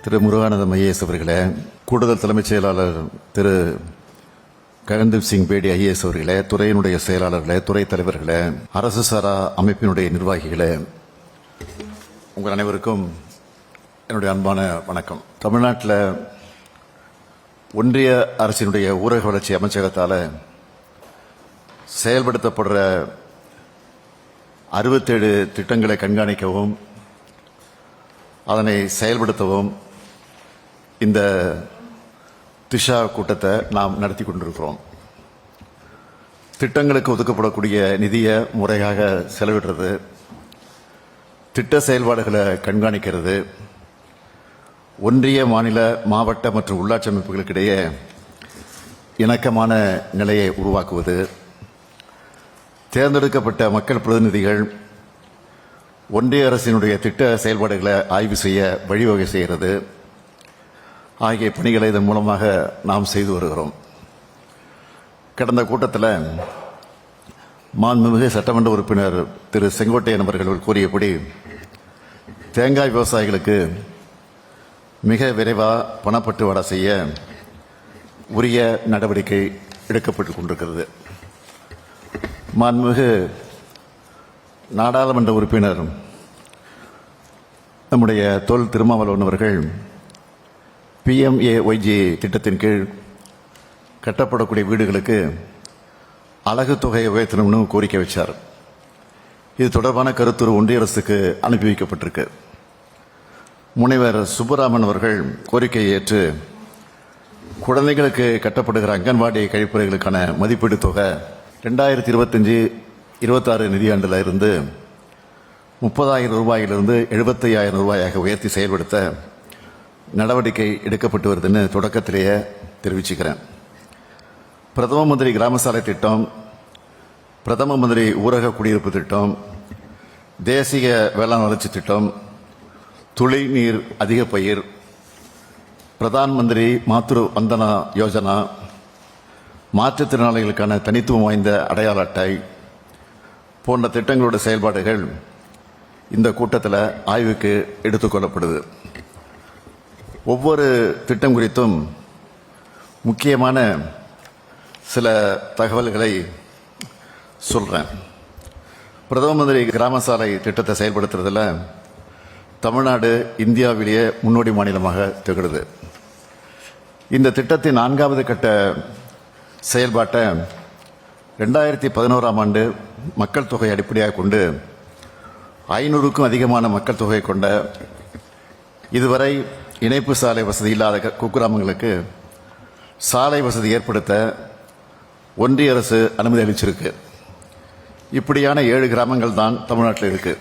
திரு Muruganandam IAS அவர்களே, கூடுதல் தலைமைச் செயலாளர் திரு ககன்தீப் சிங் பேடி ஐஏஎஸ் அவர்களே, துறையினுடைய செயலாளர்களே, துறை தலைவர்களே, அரசு சாரா அமைப்பினுடைய நிர்வாகிகளே, உங்கள் அனைவருக்கும் என்னுடைய அன்பான வணக்கம். தமிழ்நாட்டில் ஒன்றிய அரசினுடைய ஊரக வளர்ச்சி அமைச்சகத்தால் செயல்படுத்தப்படுற 67 திட்டங்களை கண்காணிக்கவும் அதனை செயல்படுத்தவும் இந்த திஷா கூட்டத்தை நாம் நடத்தி கொண்டிருக்கிறோம். திட்டங்களுக்கு ஒதுக்கப்படக்கூடிய நிதியை முறையாக செலவிடுறது, திட்ட செயல்பாடுகளை கண்காணிக்கிறது, ஒன்றிய மாநில மாவட்ட மற்றும் உள்ளாட்சி அமைப்புகளுக்கிடையே இணக்கமான நிலையை உருவாக்குவது, தேர்ந்தெடுக்கப்பட்ட மக்கள் பிரதிநிதிகள் ஒன்றிய அரசினுடைய திட்ட செயல்பாடுகளை ஆய்வு செய்ய வழிவகை செய்கிறது ஆகிய பணிகளை இதன் மூலமாக நாம் செய்து வருகிறோம். கடந்த கூட்டத்தில் மாண்புமிகு சட்டமன்ற உறுப்பினர் திரு செங்கோட்டையன் அவர்கள் கூறியபடி தேங்காய் விவசாயிகளுக்கு மிக விரைவாக பணப்பட்டுவாடா செய்ய உரிய நடவடிக்கை எடுக்கப்பட்டுக் கொண்டிருக்கிறது. மாண்புமிகு நாடாளுமன்ற உறுப்பினர் நம்முடைய தொல் திருமாவளவன் அவர்கள் PMAYG திட்டத்தின் கீழ் கட்டப்படக்கூடிய வீடுகளுக்கு அலகு தொகையை உயர்த்தணும்னு கோரிக்கை வச்சார். இது தொடர்பான கருத்துரு ஒன்றிய அரசுக்கு அனுப்பி வைக்கப்பட்டிருக்கு. முனைவர் சுப்பராமன் அவர்கள் கோரிக்கையை ஏற்று குழந்தைகளுக்கு கட்டப்படுகிற அங்கன்வாடி கழிப்பறைகளுக்கான மதிப்பீடு தொகை 2025-26 நிதியாண்டில் இருந்து 30,000 ரூபாயிலிருந்து 75,000 ரூபாயாக உயர்த்தி செயல்படுத்த நடவடிக்கை எடுக்கப்பட்டு வருதுன்னு தொடக்கத்திலேயே தெரிவிச்சுக்கிறேன். பிரதம மந்திரி கிராம சாலை திட்டம், பிரதம மந்திரி ஊரக குடியிருப்பு திட்டம், தேசிய வேளாண் வளர்ச்சி திட்டம், துளை நீர் அதிக பயிர், பிரதான் மந்திரி மாத்ரு வந்தனா யோஜனா, மாற்றுத்திறனாளிகளுக்கான தனித்துவம் வாய்ந்த அடையாள அட்டை போன்ற திட்டங்களோட செயல்பாடுகள் இந்த கூட்டத்தில் ஆய்வுக்கு எடுத்துக்கொள்ளப்படுது. ஒவ்வொரு திட்டம் குறித்தும் முக்கியமான சில தகவல்களை சொல்கிறேன். பிரதம மந்திரி கிராம சாலை திட்டத்தை செயல்படுத்துறதுல தமிழ்நாடு இந்தியாவிலேயே முன்னோடி மாநிலமாக திகழுது. இந்த திட்டத்தின் 4வது கட்ட செயல்பாட்டை 2011ஆம் ஆண்டு மக்கள் தொகை அடிப்படையாக கொண்டு 500க்கும் அதிகமான மக்கள் தொகை கொண்ட இதுவரை இணைப்பு சாலை வசதி இல்லாத குக்கிராமங்களுக்கு சாலை வசதி ஏற்படுத்த ஒன்றிய அரசு அனுமதி அளிச்சிருக்கு. இப்படியான 7 கிராமங்கள் தான் தமிழ்நாட்டில் இருக்கு.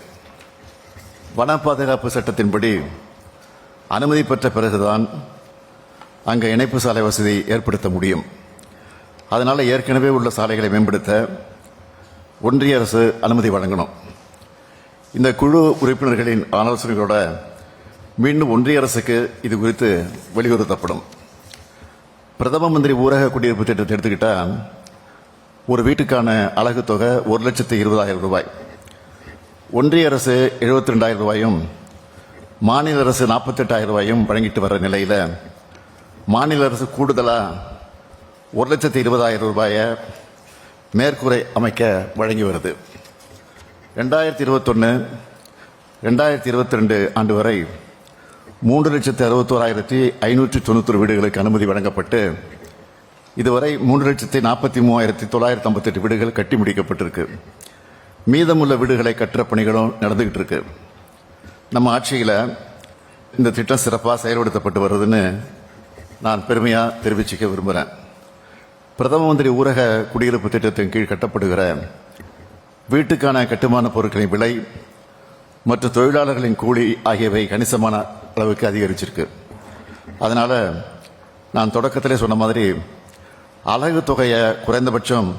வன பாதுகாப்பு சட்டத்தின்படி அனுமதி பெற்ற பிறகுதான் அங்கே இணைப்பு சாலை வசதி ஏற்படுத்த முடியும். அதனால் ஏற்கனவே உள்ள சாலைகளை மேம்படுத்த ஒன்றிய அரசு அனுமதி வழங்கணும். இந்த குழு உறுப்பினர்களின் ஆலோசனைகளோட மீண்டும் ஒன்றிய அரசுக்கு இது குறித்து வலியுறுத்தப்படும். பிரதம மந்திரி ஊரக குடியிருப்பு திட்டத்தை எடுத்துக்கிட்டால் ஒரு வீட்டுக்கான அலகு தொகை 1,20,000 ரூபாய். ஒன்றிய அரசு 72,000 ரூபாயும் மாநில அரசு 48,000 ரூபாயும் வழங்கிட்டு வர நிலையில் மாநில அரசு கூடுதலாக 1,20,000 ரூபாயை மேற்கூரை அமைக்க வழங்கி வருது. 2021-2022 ஆண்டு வரை 3,61,591 வீடுகளுக்கு அனுமதி வழங்கப்பட்டு இதுவரை 3,43,958 வீடுகள் கட்டி முடிக்கப்பட்டிருக்கு. மீதமுள்ள வீடுகளை கட்டுற பணிகளும் நடந்துகிட்டு இருக்கு. நம்ம ஆட்சியில் இந்த திட்டம் சிறப்பாக செயல்படுத்தப்பட்டு வருதுன்னு நான் பெருமையாக தெரிவிச்சுக்க விரும்புகிறேன். பிரதம மந்திரி ஊரக குடியிருப்பு திட்டத்தின் கீழ் கட்டப்படுகிற வீட்டுக்கான கட்டுமான பொருட்களின் விலை மற்றும் தொழிலாளர்களின் கூலி ஆகியவை கணிசமான அளவுக்கு அதிகரிச்சிருக்கு. அதனால் நான் தொடக்கத்திலே சொன்ன மாதிரி அலகு தொகையை குறைந்தபட்சம்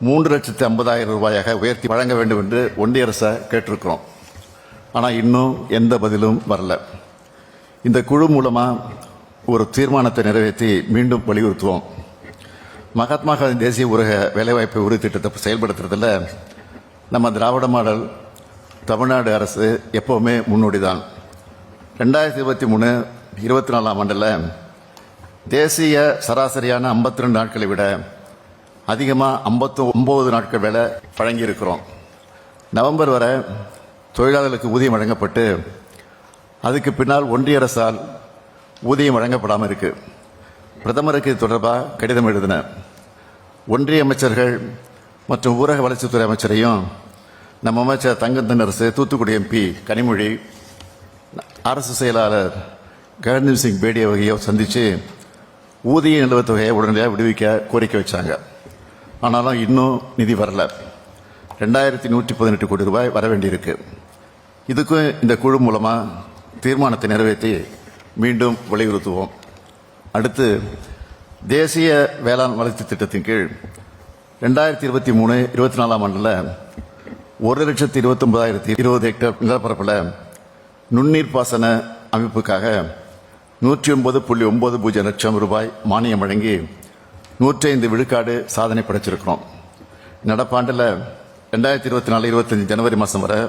3,50,000 ரூபாயாக உயர்த்தி வழங்க வேண்டும் என்று ஒன்றிய அரசை கேட்டிருக்கிறோம். ஆனால் இன்னும் எந்த பதிலும் வரல. இந்த குழு மூலமாக ஒரு தீர்மானத்தை நிறைவேற்றி மீண்டும் வலியுறுத்துவோம். மகாத்மா காந்தி தேசிய ஊரக வேலைவாய்ப்பு உறுதி திட்டத்தை செயல்படுத்துறதுல நம்ம திராவிட மாடல் தமிழ்நாடு அரசு எப்போவுமே முன்னோடி தான். 2023 24ஆம் ஆண்டில் தேசிய சராசரியான 52 நாட்களை விட அதிகமாக 59 நாட்கள் வேலை வழங்கியிருக்கிறோம். நவம்பர் வரை தொழிலாளர்களுக்கு ஊதியம் வழங்கப்பட்டு அதுக்கு பின்னால் ஒன்றிய அரசால் ஊதியம் வழங்கப்படாமல் இருக்கு. பிரதமருக்கு இது தொடர்பாக கடிதம் எழுதின ஒன்றிய அமைச்சர்கள் மற்றும் ஊரக வளர்ச்சித்துறை அமைச்சரையும் நம்ம அமைச்சர் தங்கம் தென்னரசு, தூத்துக்குடி எம்பி கனிமொழி, அரசு செயலாளர் ககன்தீப் சிங் பேடி வகையை சந்தித்து ஊதிய நிலுவைத் தொகையை உடனடியாக விடுவிக்க கோரிக்கை வச்சாங்க. ஆனாலும் இன்னும் நிதி வரல. 2118 கோடி ரூபாய் வர வேண்டியிருக்கு. இதுக்கும் இந்த குழு மூலமாக தீர்மானத்தை நிறைவேற்றி மீண்டும் வலியுறுத்துவோம். அடுத்து, தேசிய வேளாண் வளர்ச்சி திட்டத்தின் கீழ் 2023-24ஆம் ஆண்டில் 1,29,020 ஹெக்டேர் நிலப்பரப்பில் நுண்ணீர் பாசன அமைப்புக்காக 109.90 லட்சம் ரூபாய் மானியம் வழங்கி 105 விழுக்காடு சாதனை படைச்சிருக்கிறோம். நடப்பாண்டில் 2024-25 ஜனவரி மாதம் வரை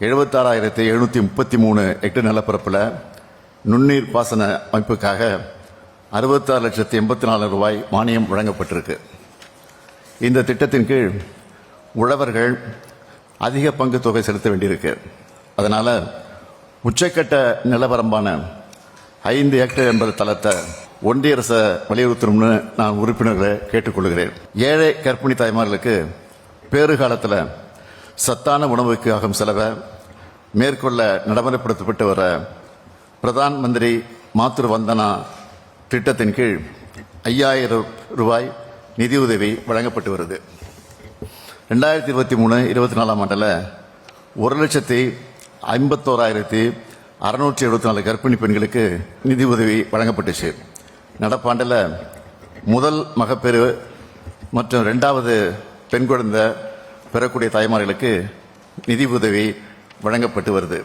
76,733 ஹெக்டேர் நிலப்பரப்பில் நுண்ணீர் பாசன அமைப்புக்காக 66,84,000 ரூபாய் மானியம் வழங்கப்பட்டிருக்கு. இந்த திட்டத்தின் கீழ் உழவர்கள் அதிக பங்கு தொகை செலுத்த வேண்டியிருக்கு. அதனால உச்சக்கட்ட நிலவரம்பான 5 ஹெக்டேர் என்பது தளத்தை ஒன்றிய அரசை வலியுறுத்தணும்னு நான் உறுப்பினர்களை கேட்டுக்கொள்கிறேன். ஏழை கர்ப்பிணி தாய்மார்களுக்கு பேறுகாலத்தில் சத்தான உணவுக்கு ஆகும் செலவை மேற்கொள்ள நடைமுறைப்படுத்தப்பட்டு வர பிரதான் மந்திரி மாத்ரு வந்தனா திட்டத்தின் கீழ் 5,000 ரூபாய் நிதியுதவி வழங்கப்பட்டு வருது. 2023-24ஆம் ஆண்டில் 1,51,674 கர்ப்பிணி பெண்களுக்கு நிதி உதவி வழங்கப்பட்டுச்சு. நடப்பாண்டில் முதல் மகப்பேறு மற்றும் 2வது பெண் குழந்தை பெறக்கூடிய தாய்மார்களுக்கு நிதி உதவி வழங்கப்பட்டு வருது.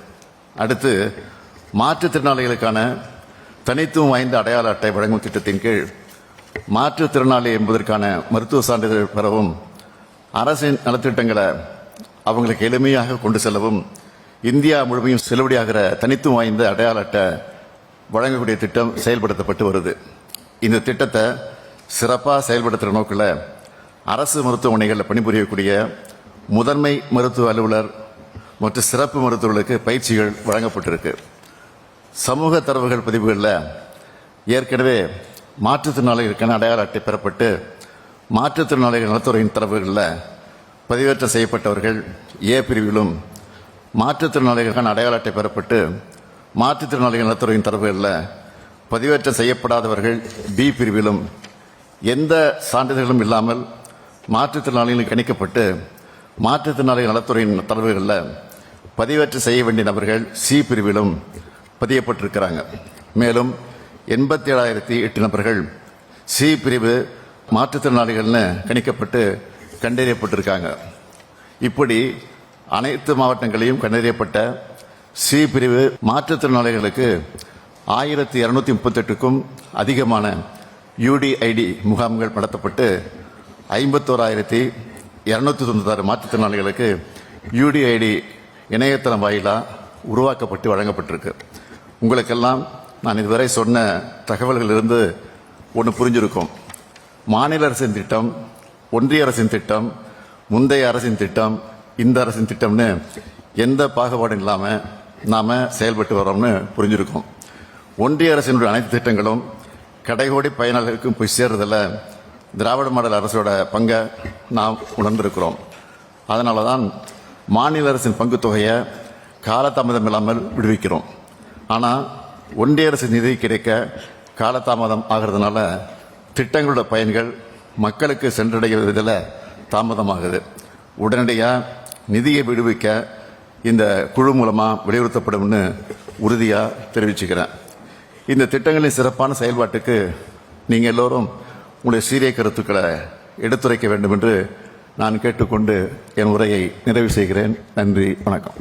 அடுத்து, மாற்றுத்திறனாளிகளுக்கான தனித்துவம் வாய்ந்த அடையாள அட்டை வழங்கும் திட்டத்தின் கீழ் மாற்றுத்திறனாளி என்பதற்கான மருத்துவ சான்றிதழ் பெறவும் அரசின் நலத்திட்டங்களை அவங்களுக்கு எளிமையாக கொண்டு செல்லவும் இந்தியா முழுமையும் செல்லுபடியாகிற தனித்துவம் வாய்ந்த அடையாள அட்டை வழங்கக்கூடிய திட்டம் செயல்படுத்தப்பட்டு வருது. இந்த திட்டத்தை சிறப்பாக செயல்படுத்துகிற நோக்கில் அரசு மருத்துவமனைகளில் பணிபுரியக்கூடிய முதன்மை மருத்துவ அலுவலர் மற்றும் சிறப்பு மருத்துவர்களுக்கு பயிற்சிகள் வழங்கப்பட்டிருக்கு. சமூக தரவுகள் பதிவுகளில் ஏற்கனவே மாற்றுத்திறனாளிகளுக்கான அடையாள அட்டை பெறப்பட்டு மாற்றுத்திறனாளிகள் நலத்துறையின் தரவுகளில் பதிவேற்றம் செய்யப்பட்டவர்கள் ஏ பிரிவிலும், மாற்றுத்திறனாளிகளுக்கான அடையாள அட்டை பெறப்பட்டு மாற்றுத்திறனாளிகள் நலத்துறையின் தரவுகளில் பதிவேற்றம் செய்யப்படாதவர்கள் பி பிரிவிலும், எந்த சான்றிதழ்களும் இல்லாமல் மாற்றுத்திறனாளிகள் கணிக்கப்பட்டு மாற்றுத்திறனாளிகள் நலத்துறையின் தரவுகளில் பதிவேற்றம் செய்ய வேண்டிய நபர்கள் சி பிரிவிலும் பதியப்பட்டிருக்கிறாங்க. மேலும் 87,008 நபர்கள் சி பிரிவு மாற்றுத்திறனாளிகள்னு கணிக்கப்பட்டு கண்டறியப்பட்டிருக்காங்க. இப்படி அனைத்து மாவட்டங்களையும் கண்டறியப்பட்ட சி பிரிவு மாற்றுத்திறனாளிகளுக்கு 1,238க்கும் அதிகமான யூடிஐடி முகாம்கள் நடத்தப்பட்டு 51,296 மாற்றுத்திறனாளிகளுக்கு யூடிஐடி இணையதளம் வாயிலாக உருவாக்கப்பட்டு வழங்கப்பட்டிருக்கு. உங்களுக்கெல்லாம் நான் இதுவரை சொன்ன தகவல்களிலிருந்து ஒன்று புரிஞ்சிருக்கும். மாநில அரசின் திட்டம், ஒன்றிய அரசின் திட்டம், முந்தைய அரசின் திட்டம், இந்த அரசின் திட்டம்னு எந்த பாகுபாடும் இல்லாமல் நாம் செயல்பட்டு வரோம்னு புரிஞ்சிருக்கும். ஒன்றிய அரசினுடைய அனைத்து திட்டங்களும் கடைகோடி பயனாளர்களுக்கும் போய் சேர்றதில் திராவிட மாடல் அரசோட பங்கை நாம் உணர்ந்திருக்கிறோம். அதனால தான் மாநில அரசின் பங்கு தொகையை காலதாமதம் இல்லாமல் விடுவிக்கிறோம். ஆனால் ஒன்றிய அரசு நிதி கிடைக்க காலதாமதம் ஆகிறதுனால திட்டங்களோட பயன்கள் மக்களுக்கு சென்றடைவதில் தாமதமாகுது. உடனடியாக நிதியை விடுவிக்க இந்த குழு மூலமாக வலியுறுத்தப்படும்னு உறுதியாக தெரிவிச்சுக்கிறேன். இந்த திட்டங்களின் சிறப்பான செயல்பாட்டுக்கு நீங்கள் எல்லோரும் உங்களுடைய சீரிய கருத்துக்களை எடுத்துரைக்க வேண்டும் என்று நான் கேட்டுக்கொண்டு என் உரையை நிறைவு செய்கிறேன். நன்றி, வணக்கம்.